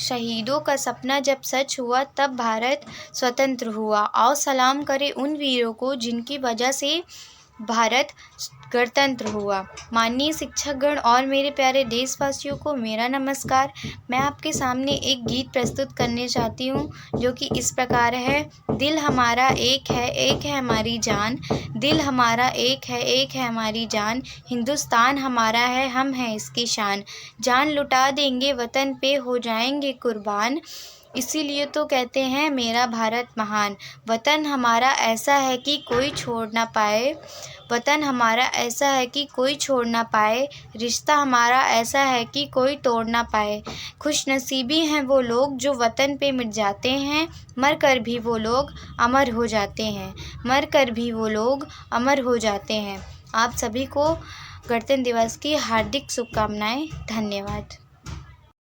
शहीदों का सपना जब सच हुआ तब भारत स्वतंत्र हुआ। आओ सलाम करें उन वीरों को जिनकी वजह से भारत गणतंत्र हुआ। माननीय शिक्षकगण और मेरे प्यारे देशवासियों को मेरा नमस्कार। मैं आपके सामने एक गीत प्रस्तुत करने चाहती हूँ जो कि इस प्रकार है। दिल हमारा एक है हमारी जान। दिल हमारा एक है हमारी जान। हिंदुस्तान हमारा है, हम हैं इसकी शान। जान लुटा देंगे वतन पे, हो जाएंगे कुर्बान। इसीलिए तो कहते हैं मेरा भारत महान। वतन हमारा ऐसा है कि कोई छोड़ ना पाए। वतन हमारा ऐसा है कि कोई छोड़ ना पाए। रिश्ता हमारा ऐसा है कि कोई तोड़ ना पाए। खुशनसीबी हैं वो लोग जो वतन पे मिट जाते हैं। मर कर भी वो लोग अमर हो जाते हैं। मर कर भी वो लोग अमर हो जाते हैं। आप सभी को गणतंत्र दिवस की हार्दिक शुभकामनाएं। धन्यवाद।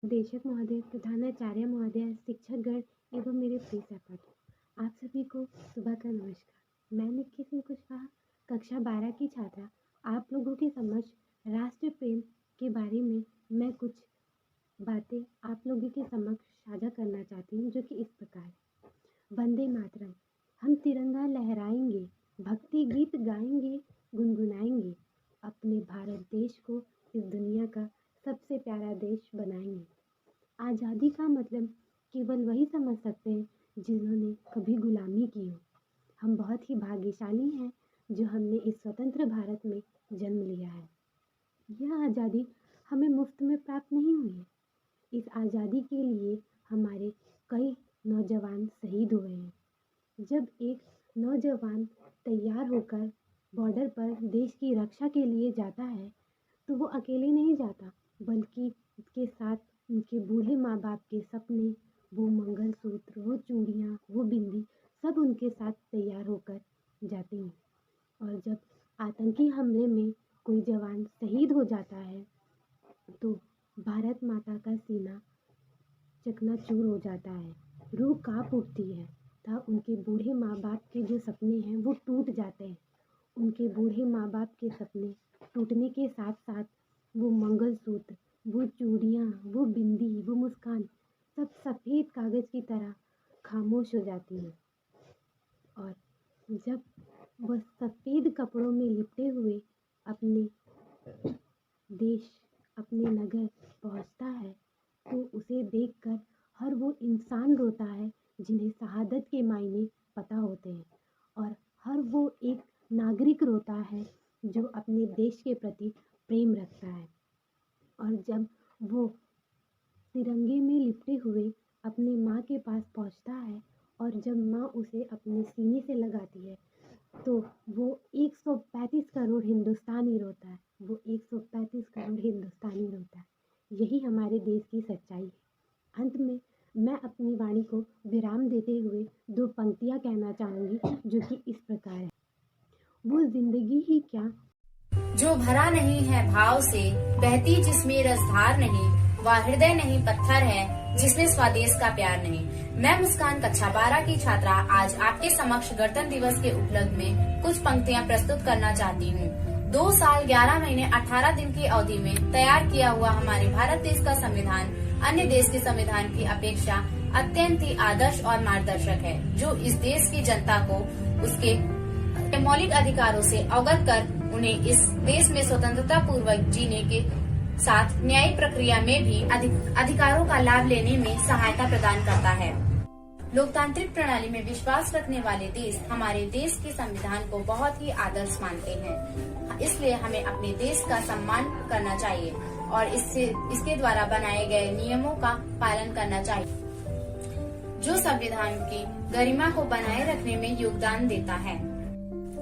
देशक महोदय, प्रधानाचार्य महोदय, शिक्षकगण एवं मेरे प्रिय सहपाठी, आप सभी को सुबह का नमस्कार। मैं निक्की सिंह कुशवाहा, कक्षा 12 की छात्रा, आप लोगों के समक्ष राष्ट्र प्रेम के बारे में मैं कुछ बातें आप लोगों के समक्ष साझा करना चाहती हूँ, जो कि इस प्रकार है। वंदे मातरम। हम तिरंगा लहराएंगे, भक्ति गीत गाएंगे, गुनगुनाएंगे, अपने भारत देश को इस दुनिया का सबसे प्यारा देश बनाएंगे। आज़ादी का मतलब केवल वही समझ सकते हैं जिन्होंने कभी गुलामी की हो। हम बहुत ही भाग्यशाली हैं जो हमने इस स्वतंत्र भारत में जन्म लिया है। यह आज़ादी हमें मुफ्त में प्राप्त नहीं हुई है। इस आज़ादी के लिए हमारे कई नौजवान शहीद हुए हैं। जब एक नौजवान तैयार होकर बॉर्डर पर देश की रक्षा के लिए जाता है तो वो अकेले नहीं जाता, बल्कि उसके साथ उनके बूढ़े माँ बाप के सपने, वो मंगलसूत्र, वो चूड़ियाँ, वो बिंदी, सब उनके साथ तैयार होकर जाते हैं। और जब आतंकी हमले में कोई जवान शहीद हो जाता है तो भारत माता का सीना चकनाचूर हो जाता है, रूह कांप उठती है। तब उनके बूढ़े माँ बाप के जो सपने हैं वो टूट जाते हैं। उनके बूढ़े माँ बाप के सपने टूटने के साथ साथ वो मंगलसूत्र, वो चूड़ियाँ, वो बिंदी, वो मुस्कान, सब सफ़ेद कागज़ की तरह खामोश हो जाती हैं। और जब वह सफ़ेद कपड़ों में लिपटे हुए अपने देश, अपने नगर पहुंचता है तो उसे देखकर हर वो इंसान रोता है जिन्हें शहादत के मायने पता होते हैं, और हर वो एक नागरिक रोता है जो अपने देश के प्रति प्रेम रखता है। और जब वो तिरंगे में लिपटे हुए अपने माँ के पास पहुंचता है और जब माँ उसे अपने सीने से लगाती है तो वो 135 करोड़ हिंदुस्तानी रोता है। वो 135 करोड़ हिंदुस्तानी रोता है। यही हमारे देश की सच्चाई है। अंत में मैं अपनी वाणी को विराम देते हुए 2 पंक्तियाँ कहना चाहूँगी जो कि इस प्रकार है। वो जिंदगी ही क्या जो भरा नहीं है भाव से, बहती जिसमें रसधार नहीं, वह हृदय नहीं पत्थर है जिसमें स्वदेश का प्यार नहीं। मैं मुस्कान कक्षा 12 की छात्रा आज आपके समक्ष गणतंत्र दिवस के उपलक्ष्य में कुछ पंक्तियां प्रस्तुत करना चाहती हूँ। 2 साल 11 महीने 18 दिन की अवधि में तैयार किया हुआ हमारे भारत देश का संविधान अन्य देश के संविधान की अपेक्षा अत्यंत ही आदर्श और मार्गदर्शक है, जो इस देश की जनता को उसके मौलिक अधिकारों से अवगत कर उन्हें इस देश में स्वतंत्रता पूर्वक जीने के साथ न्यायिक प्रक्रिया में भी अधिकारों का लाभ लेने में सहायता प्रदान करता है। लोकतांत्रिक प्रणाली में विश्वास रखने वाले देश हमारे देश के संविधान को बहुत ही आदर्श मानते हैं। इसलिए हमें अपने देश का सम्मान करना चाहिए और इसके द्वारा बनाए गए नियमों का पालन करना चाहिए, जो संविधान की गरिमा को बनाए रखने में योगदान देता है।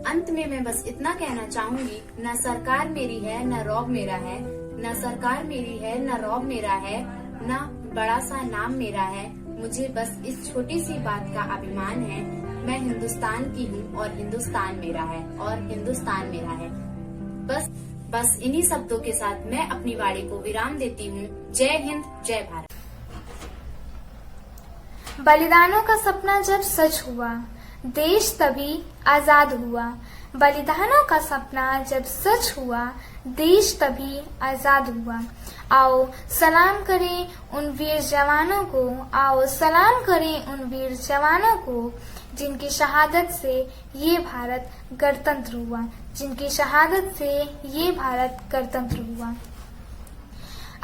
अंत में मैं बस इतना कहना चाहूंगी, न सरकार मेरी है न रौब मेरा है, न सरकार मेरी है न रौब मेरा है, न बड़ा सा नाम मेरा है। मुझे बस इस छोटी सी बात का अभिमान है। मैं हिंदुस्तान की हूँ और हिंदुस्तान मेरा है और हिंदुस्तान मेरा है। बस इन्हीं शब्दों के साथ मैं अपनी वाणी को विराम देती हूँ। जय हिंद, जय भारत। बलिदानों का सपना जब सच हुआ, देश तभी आजाद हुआ। बलिदानों का सपना जब सच हुआ, देश तभी आजाद हुआ। आओ सलाम करें उन वीर जवानों को, आओ सलाम करें उन वीर जवानों को, जिनकी शहादत से ये भारत गणतंत्र हुआ, जिनकी शहादत से ये भारत गणतंत्र हुआ।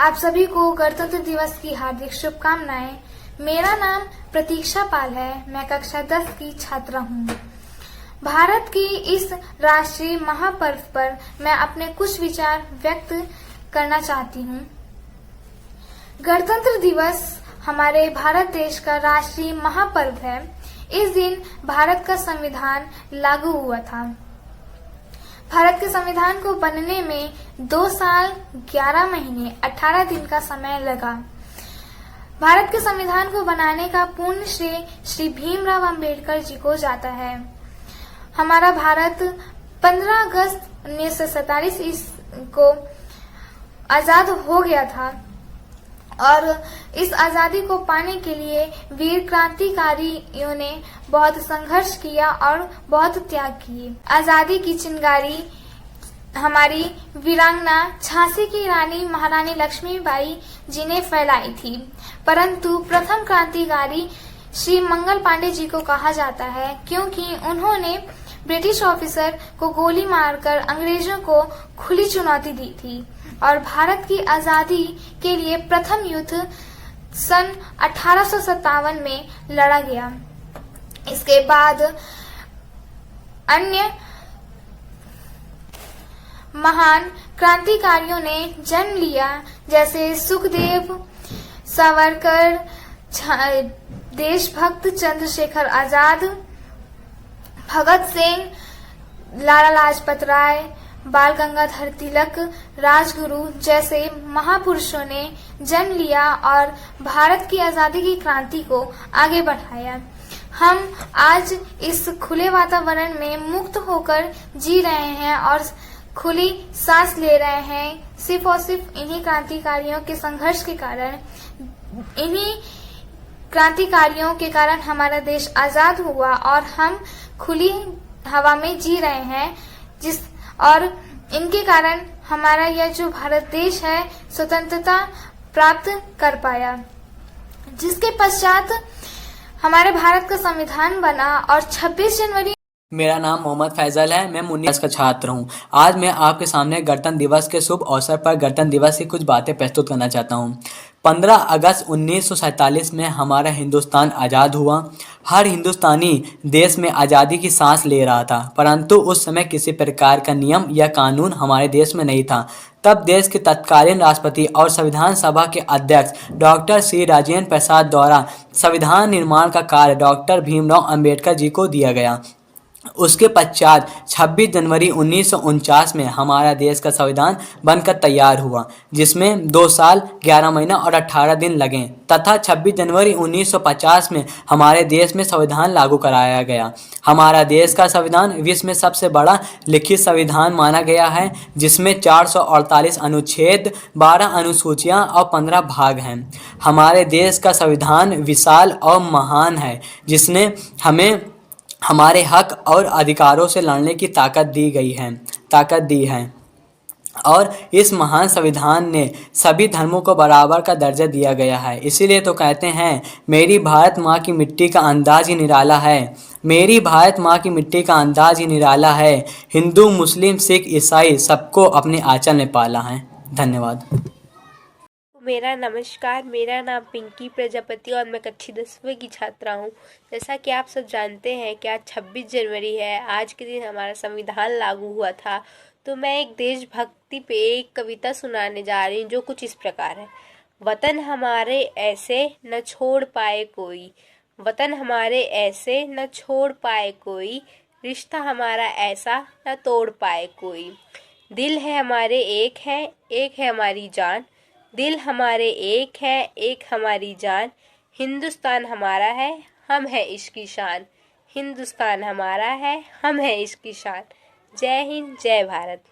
आप सभी को गणतंत्र दिवस की हार्दिक शुभकामनाएं। मेरा नाम प्रतीक्षा पाल है, मैं कक्षा 10 की छात्रा हूँ। भारत की इस राष्ट्रीय महापर्व पर मैं अपने कुछ विचार व्यक्त करना चाहती हूँ। गणतंत्र दिवस हमारे भारत देश का राष्ट्रीय महापर्व है। इस दिन भारत का संविधान लागू हुआ था। भारत के संविधान को बनने में 2 साल 11 महीने 18 दिन का समय लगा। भारत के संविधान को बनाने का पूर्ण श्रेय श्री भीमराव अंबेडकर जी को जाता है। हमारा भारत 15 अगस्त 1947 को आजाद हो गया था और इस आजादी को पाने के लिए वीर क्रांतिकारियों ने बहुत संघर्ष किया और बहुत त्याग किए। आजादी की चिंगारी हमारी वीरांगना झांसी की रानी महारानी लक्ष्मीबाई जी ने फैलाई थी, परंतु प्रथम क्रांतिकारी श्री मंगल पांडे जी को कहा जाता है, क्योंकि उन्होंने ब्रिटिश ऑफिसर को गोली मारकर अंग्रेजों को खुली चुनौती दी थी और भारत की आजादी के लिए प्रथम युद्ध सन 1857 में लड़ा गया। इसके बाद अन्य महान क्रांतिकारियों ने जन्म लिया, जैसे सुखदेव, सावरकर, देशभक्त चंद्रशेखर आजाद, भगत सिंह, लाला लाजपत राय, बाल गंगाधर तिलक, राजगुरु जैसे महापुरुषों ने जन्म लिया और भारत की आजादी की क्रांति को आगे बढ़ाया। हम आज इस खुले वातावरण में मुक्त होकर जी रहे हैं और खुली सांस ले रहे हैं, सिर्फ और सिर्फ इन्हीं क्रांतिकारियों के संघर्ष के कारण। इन्हीं क्रांतिकारियों के कारण हमारा देश आजाद हुआ और हम खुली हवा में जी रहे हैं, और इनके कारण हमारा यह जो भारत देश है स्वतंत्रता प्राप्त कर पाया, जिसके पश्चात हमारे भारत का संविधान बना और 26 जनवरी। मेरा नाम मोहम्मद फैजल है, मैं मुन्नी का छात्र हूँ। आज मैं आपके सामने गणतंत्र दिवस के शुभ अवसर पर गणतंत्र दिवस की कुछ बातें प्रस्तुत करना चाहता हूँ। 15 अगस्त 1947 में हमारा हिंदुस्तान आज़ाद हुआ। हर हिंदुस्तानी देश में आज़ादी की सांस ले रहा था, परंतु उस समय किसी प्रकार का नियम या कानून हमारे देश में नहीं था। तब देश के तत्कालीन राष्ट्रपति और संविधान सभा के अध्यक्ष डॉक्टर श्री राजेंद्र प्रसाद द्वारा संविधान निर्माण का कार्य डॉक्टर भीमराव अंबेडकर जी को दिया गया। उसके पश्चात 26 जनवरी 1949 में हमारा देश का संविधान बनकर तैयार हुआ, जिसमें 2 साल 11 महीना और 18 दिन लगे, तथा 26 जनवरी 1950 में हमारे देश में संविधान लागू कराया गया। हमारा देश का संविधान विश्व में सबसे बड़ा लिखित संविधान माना गया है, जिसमें 448 अनुच्छेद, 12 अनुसूचियाँ और 15 भाग हैं। हमारे देश का संविधान विशाल और महान है, जिसने हमें हमारे हक और अधिकारों से लड़ने की ताकत दी है और इस महान संविधान ने सभी धर्मों को बराबर का दर्जा दिया गया है। इसीलिए तो कहते हैं, मेरी भारत माँ की मिट्टी का अंदाज ही निराला है, मेरी भारत माँ की मिट्टी का अंदाज ही निराला है। हिंदू, मुस्लिम, सिख, ईसाई सबको अपने आंचल में पाला है। धन्यवाद। मेरा नमस्कार, मेरा नाम पिंकी प्रजापति और मैं कक्षा 10वीं की छात्रा हूँ। जैसा कि आप सब जानते हैं कि आज 26 जनवरी है। आज के दिन हमारा संविधान लागू हुआ था। तो मैं एक देशभक्ति पे एक कविता सुनाने जा रही हूँ, जो कुछ इस प्रकार है। वतन हमारे ऐसे न छोड़ पाए कोई, वतन हमारे ऐसे न छोड़ पाए कोई, रिश्ता हमारा ऐसा न तोड़ पाए कोई। दिल है हमारे एक है हमारी जान, दिल हमारे एक है, एक हमारी जान। हिंदुस्तान हमारा है, हम है इसकी शान। हिंदुस्तान हमारा है, हम है इसकी शान। जय हिंद, जय भारत।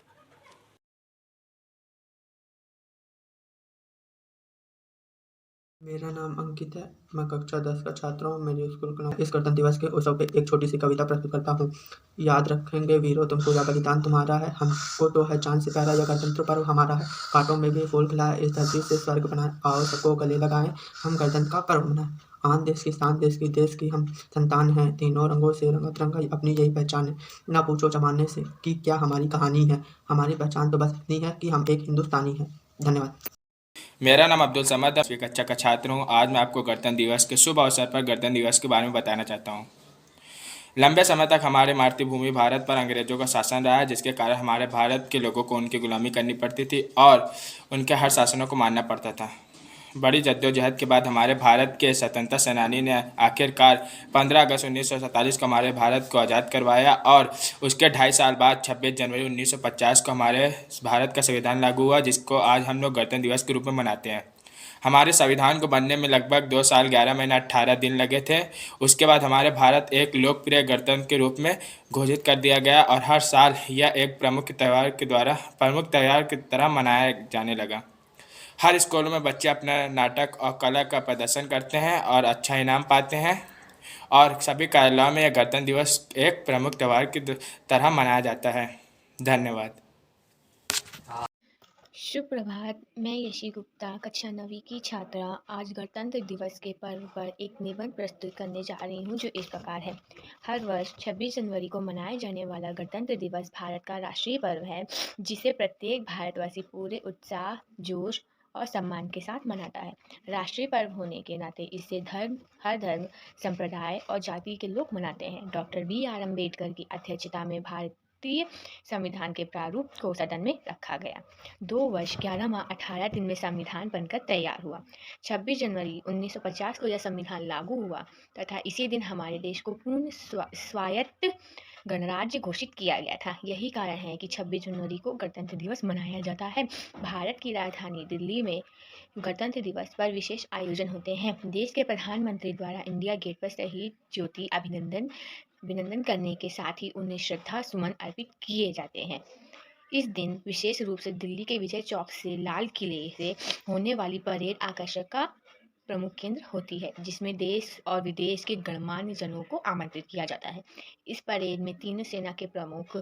मेरा नाम अंकित है। मैं कक्षा 10 का छात्र हूँ। मेरे स्कूल का नाम। इस गणतंत्र दिवस के उत्सव पे एक छोटी सी कविता प्रस्तुत करता हूँ। याद रखेंगे वीरों तुमको, यह बलिदान तुम्हारा है। हमको तो है जान से प्यारा, यह गणतंत्र पर्व हमारा है। कांटों में भी फूल खिलाए, इस धरती से स्वर्ग बनाए। आओ सबको गले लगाएं, हम गणतंत्र का पर्व मनाएं। आन देश की शान, देश की हम संतान हैं। तीनों रंगों से रंगा तिरंगा अपनी यही पहचान है। ना पूछो जमाने से कि क्या हमारी कहानी है। हमारी पहचान तो बस इतनी है कि हम एक हिंदुस्तानी हैं। धन्यवाद। मेरा नाम अब्दुल समद है, कक्षा का छात्र हूँ। आज मैं आपको गणतंत्र दिवस के शुभ अवसर पर गणतंत्र दिवस के बारे में बताना चाहता हूँ। लंबे समय तक हमारे मातृभूमि भारत पर अंग्रेजों का शासन रहा है, जिसके कारण हमारे भारत के लोगों को उनकी गुलामी करनी पड़ती थी और उनके हर शासनों को मानना पड़ता था। बड़ी जद्दोजहद के बाद हमारे भारत के स्वतंत्रता सेनानी ने आखिरकार 15 अगस्त 1947 को हमारे भारत को आज़ाद करवाया और उसके 2.5 साल बाद 26 जनवरी 1950 को हमारे भारत का संविधान लागू हुआ, जिसको आज हम लोग गणतंत्र दिवस के रूप में मनाते हैं। हमारे संविधान को बनने में लगभग 2 साल 11 महीना 18 दिन लगे थे। उसके बाद हमारे भारत एक लोकप्रिय गणतंत्र के रूप में घोषित कर दिया गया और हर साल यह एक प्रमुख त्यौहार की तरह मनाया जाने लगा। हर स्कूलों में बच्चे अपना नाटक और कला का प्रदर्शन करते हैं और अच्छा इनाम पाते हैं और सभी कार्यालयों में यह गणतंत्र दिवस एक प्रमुख त्यौहार की तरह मनाया जाता है। धन्यवाद। शुभ प्रभात। मैं यशी गुप्ता, कक्षा 9वीं की छात्रा, आज गणतंत्र दिवस के पर्व पर एक निबंध प्रस्तुत करने जा रही हूँ जो इस प्रकार है। हर वर्ष 26 जनवरी को मनाए जाने वाला गणतंत्र दिवस भारत का राष्ट्रीय पर्व है, जिसे प्रत्येक भारतवासी पूरे उत्साह, जोश और सम्मान के साथ मनाता है। राष्ट्रीय पर्व होने के नाते इसे हर धर्म, संप्रदाय और जाति के लोग मनाते हैं। डॉक्टर BR अम्बेडकर की अध्यक्षता में भारतीय संविधान के प्रारूप को सदन में रखा गया। 2 वर्ष 11 माह 18 दिन में संविधान बनकर तैयार हुआ। 26 जनवरी 1950 को यह संविधान लागू हुआ तथा इसी दिन हमारे देश को पूर्ण स्वायत्त गणराज्य घोषित किया गया था। यही कारण है कि 26 जनवरी को गणतंत्र दिवस मनाया जाता है। भारत की राजधानी दिल्ली में गणतंत्र दिवस पर विशेष आयोजन होते हैं। देश के प्रधानमंत्री द्वारा इंडिया गेट पर शहीद ज्योति अभिनंदन करने के साथ ही उन्हें श्रद्धा सुमन अर्पित किए जाते हैं। इस दिन विशेष रूप से दिल्ली के विजय चौक से लाल किले से होने वाली परेड आकर्षण का प्रमुख केंद्र होती है, जिसमें देश और विदेश के गणमान्य जनों को आमंत्रित किया जाता है। इस परेड में तीनों सेना के प्रमुख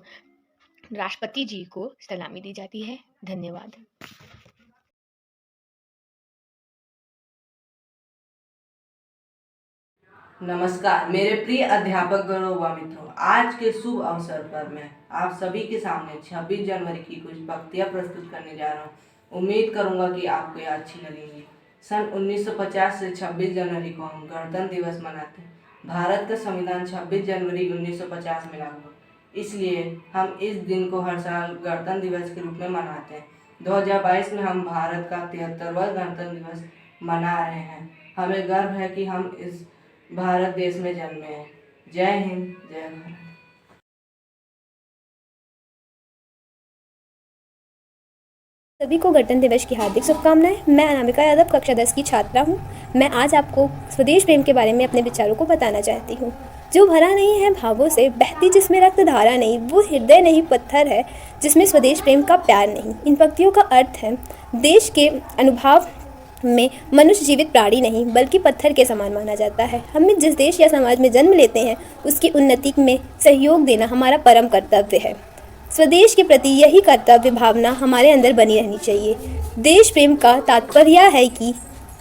राष्ट्रपति जी को सलामी दी जाती है। धन्यवाद। नमस्कार मेरे प्रिय अध्यापक गणों व मित्रों, आज के शुभ अवसर पर मैं आप सभी के सामने 26 जनवरी की कुछ पंक्तियां प्रस्तुत करने जा रहा हूं। उम्मीद करूंगा कि आपको ये अच्छी लगेंगी। सन 1950 से 26 जनवरी को हम गणतंत्र दिवस मनाते हैं। भारत का संविधान 26 जनवरी 1950 में लागू हुआ, इसलिए हम इस दिन को हर साल गणतंत्र दिवस के रूप में मनाते हैं। 2022 में हम भारत का 73वां गणतंत्र दिवस मना रहे हैं। हमें गर्व है कि हम इस भारत देश में जन्मे हैं। जय हिंद, जय भारत। सभी को गणतंत्र दिवस की हार्दिक शुभकामनाएं। मैं अनामिका यादव, कक्षा 10 की छात्रा हूं। मैं आज आपको स्वदेश प्रेम के बारे में अपने विचारों को बताना चाहती हूं। जो भरा नहीं है भावों से, बहती जिसमें रक्त धारा नहीं, वो हृदय नहीं पत्थर है जिसमें स्वदेश प्रेम का प्यार नहीं। इन पंक्तियों का अर्थ है, देश के अनुभाव में मनुष्य जीवित प्राणी नहीं बल्कि पत्थर के समान माना जाता है। हमें जिस देश या समाज में जन्म लेते हैं उसकी उन्नति में सहयोग देना हमारा परम कर्तव्य है। स्वदेश के प्रति यही कर्तव्य भावना हमारे अंदर बनी रहनी चाहिए। देश प्रेम का तात्पर्य है कि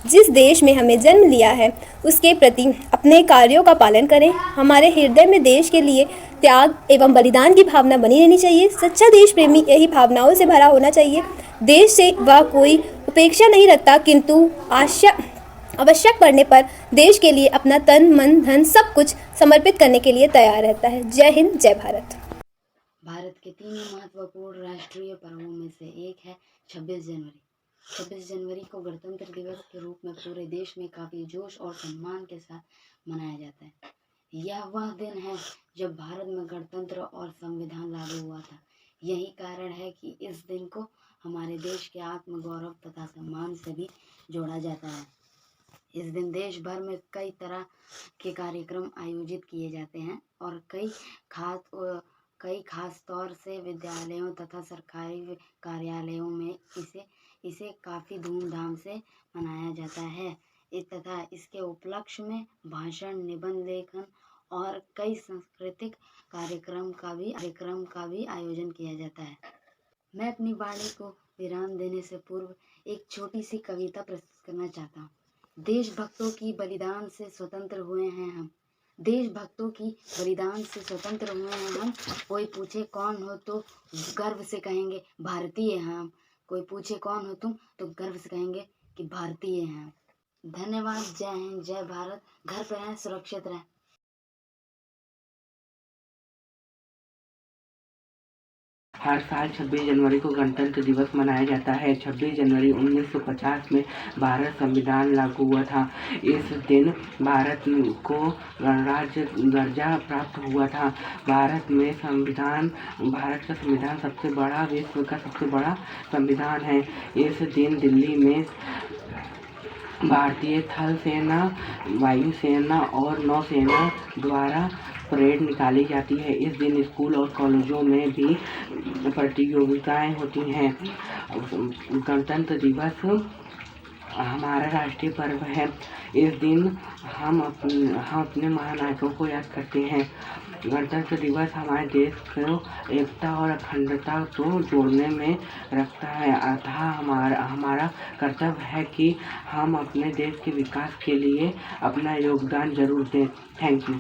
जिस देश में हमें जन्म लिया है उसके प्रति अपने कार्यों का पालन करें। हमारे हृदय में देश के लिए त्याग एवं बलिदान की भावना बनी रहनी चाहिए। सच्चा देश प्रेमी यही भावनाओं से भरा होना चाहिए। देश से वह कोई उपेक्षा नहीं रखता, किंतु आवश्यक पड़ने पर देश के लिए अपना तन मन धन सब कुछ समर्पित करने के लिए तैयार रहता है। जय हिंद, जय भारत। भारत के 3 महत्वपूर्ण राष्ट्रीय पर्वों में से एक है 26 जनवरी। 26 जनवरी को गणतंत्र दिवस के रूप में पूरे देश में काफ़ी जोश और सम्मान के साथ मनाया जाता है। यह वह दिन है जब भारत में गणतंत्र और संविधान लागू हुआ था। यही कारण है कि इस दिन को हमारे देश के आत्मगौरव तथा सम्मान से भी जोड़ा जाता है। इस दिन देश भर में कई तरह के कार्यक्रम आयोजित किए जाते हैं और कई खास तौर से विद्यालयों तथा सरकारी कार्यालयों में इसे काफ़ी धूमधाम से मनाया जाता है। तथा इसके उपलक्ष्य में भाषण, निबंध लेखन और कई सांस्कृतिक कार्यक्रम का भी आयोजन किया जाता है। मैं अपनी वाणी को विराम देने से पूर्व एक छोटी सी कविता प्रस्तुत करना चाहता हूँ। देशभक्तों की बलिदान से स्वतंत्र हुए हैं हम। देशभक्तों की बलिदान से स्वतंत्र हुए हैं हम। कोई पूछे कौन हो तो गर्व से कहेंगे भारतीय हैं हम। कोई पूछे कौन हो तुम तो गर्व से कहेंगे कि भारतीय हैं हम। धन्यवाद। जय हिंद, जय भारत। घर पे रहें, सुरक्षित रहें। हर साल 26 जनवरी को गणतंत्र दिवस मनाया जाता है। 26 जनवरी 1950 में भारत संविधान लागू हुआ था। इस दिन भारत को गणराज्य दर्जा प्राप्त हुआ था। भारत का संविधान सबसे बड़ा, विश्व का सबसे बड़ा संविधान है। इस दिन दिल्ली में भारतीय थल सेना, वायुसेना और नौसेना द्वारा परेड निकाली जाती है। इस दिन स्कूल और कॉलेजों में भी प्रतियोगिताएं होती हैं। गणतंत्र दिवस हमारा राष्ट्रीय पर्व है। इस दिन हम अपने महानायकों को याद करते हैं। गणतंत्र दिवस हमारे देश को एकता और अखंडता को जोड़ने में रखता है। अतः हमारा कर्तव्य है कि हम अपने देश के विकास के लिए अपना योगदान जरूर दें। Thank you.